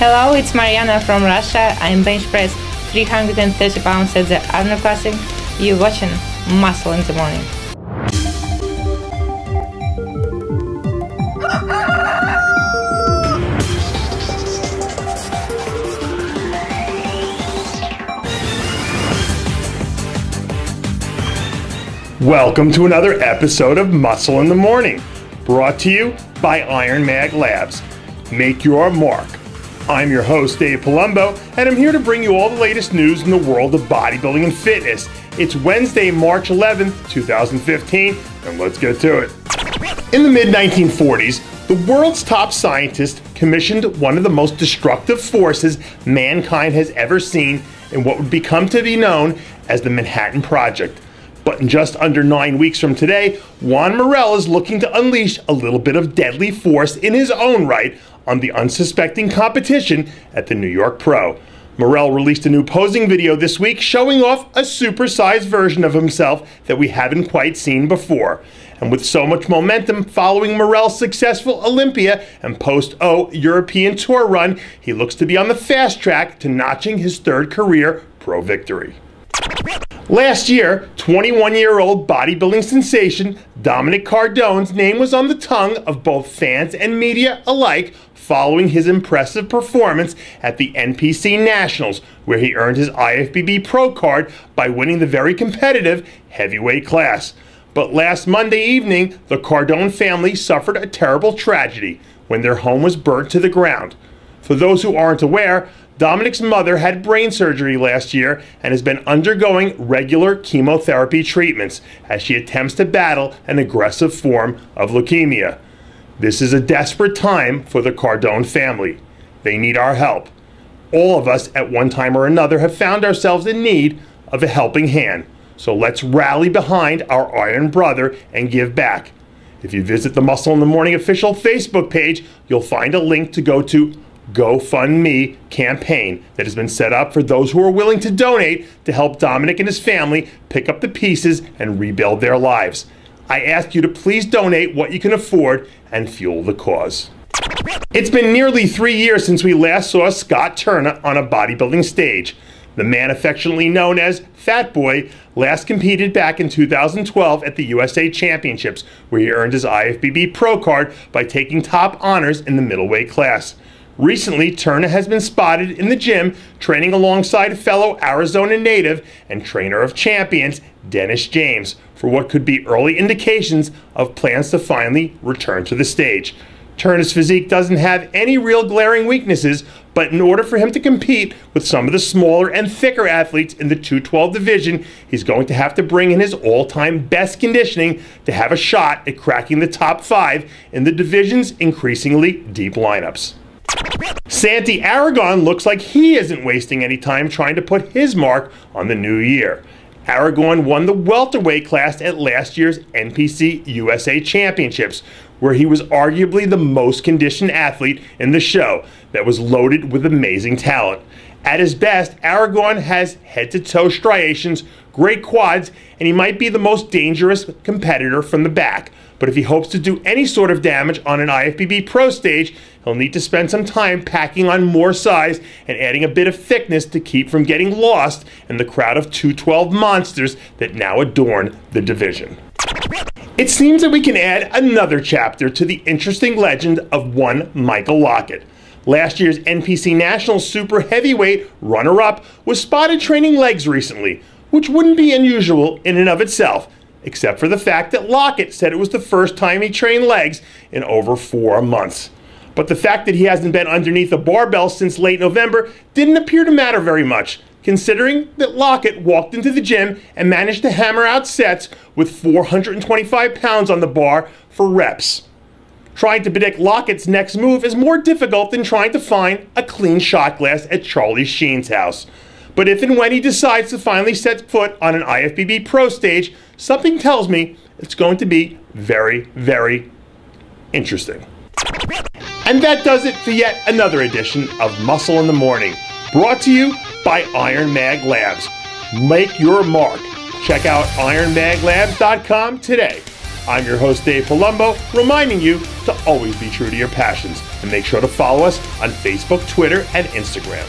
Hello, it's Mariana from Russia. I'm bench press 330 pounds at the Arnold Classic. You're watching Muscle in the Morning. Welcome to another episode of Muscle in the Morning, brought to you by Iron Mag Labs. Make your mark. I'm your host, Dave Palumbo, and I'm here to bring you all the latest news in the world of bodybuilding and fitness. It's Wednesday, March 11th, 2015, and let's get to it. In the mid-1940s, the world's top scientists commissioned one of the most destructive forces mankind has ever seen in what would become to be known as the Manhattan Project. But in just under 9 weeks from today, Juan Morel is looking to unleash a little bit of deadly force in his own right on the unsuspecting competition at the New York Pro. Morel released a new posing video this week showing off a supersized version of himself that we haven't quite seen before. And with so much momentum following Morel's successful Olympia and post-O European Tour run, he looks to be on the fast track to notching his third career pro victory. Last year, 21-year-old bodybuilding sensation Dominic Cardone's name was on the tongue of both fans and media alike following his impressive performance at the NPC Nationals, where he earned his IFBB Pro card by winning the very competitive heavyweight class. But last Monday evening, the Cardone family suffered a terrible tragedy when their home was burnt to the ground. For those who aren't aware, Dominic's mother had brain surgery last year and has been undergoing regular chemotherapy treatments as she attempts to battle an aggressive form of leukemia. This is a desperate time for the Cardone family. They need our help. All of us at one time or another have found ourselves in need of a helping hand. So let's rally behind our iron brother and give back. If you visit the Muscle in the Morning official Facebook page, you'll find a link to go to GoFundMe campaign that has been set up for those who are willing to donate to help Dominic and his family pick up the pieces and rebuild their lives. I ask you to please donate what you can afford and fuel the cause. It's been nearly 3 years since we last saw Scott Turner on a bodybuilding stage. The man affectionately known as Fat Boy last competed back in 2012 at the USA Championships, where he earned his IFBB Pro card by taking top honors in the middleweight class. Recently, Turner has been spotted in the gym training alongside fellow Arizona native and trainer of champions, Dennis James, for what could be early indications of plans to finally return to the stage. Turner's physique doesn't have any real glaring weaknesses, but in order for him to compete with some of the smaller and thicker athletes in the 212 division, he's going to have to bring in his all-time best conditioning to have a shot at cracking the top 5 in the division's increasingly deep lineups. Santiago Aragon looks like he isn't wasting any time trying to put his mark on the new year. Aragon won the welterweight class at last year's NPC USA Championships, where he was arguably the most conditioned athlete in the show that was loaded with amazing talent. At his best, Aragon has head-to-toe striations, great quads, and he might be the most dangerous competitor from the back. But if he hopes to do any sort of damage on an IFBB Pro stage, he'll need to spend some time packing on more size and adding a bit of thickness to keep from getting lost in the crowd of 212 monsters that now adorn the division. It seems that we can add another chapter to the interesting legend of one Michael Locket. Last year's NPC National Super Heavyweight runner-up was spotted training legs recently, which wouldn't be unusual in and of itself, except for the fact that Locket said it was the first time he trained legs in over 4 months. But the fact that he hasn't been underneath a barbell since late November didn't appear to matter very much, considering that Locket walked into the gym and managed to hammer out sets with 425 pounds on the bar for reps. Trying to predict Lockett's next move is more difficult than trying to find a clean shot glass at Charlie Sheen's house. But if and when he decides to finally set foot on an IFBB Pro stage, something tells me it's going to be very, very interesting. And that does it for yet another edition of Muscle in the Morning, brought to you by Iron Mag Labs. Make your mark. Check out ironmaglabs.com today. I'm your host, Dave Palumbo, reminding you to always be true to your passions and make sure to follow us on Facebook, Twitter, and Instagram.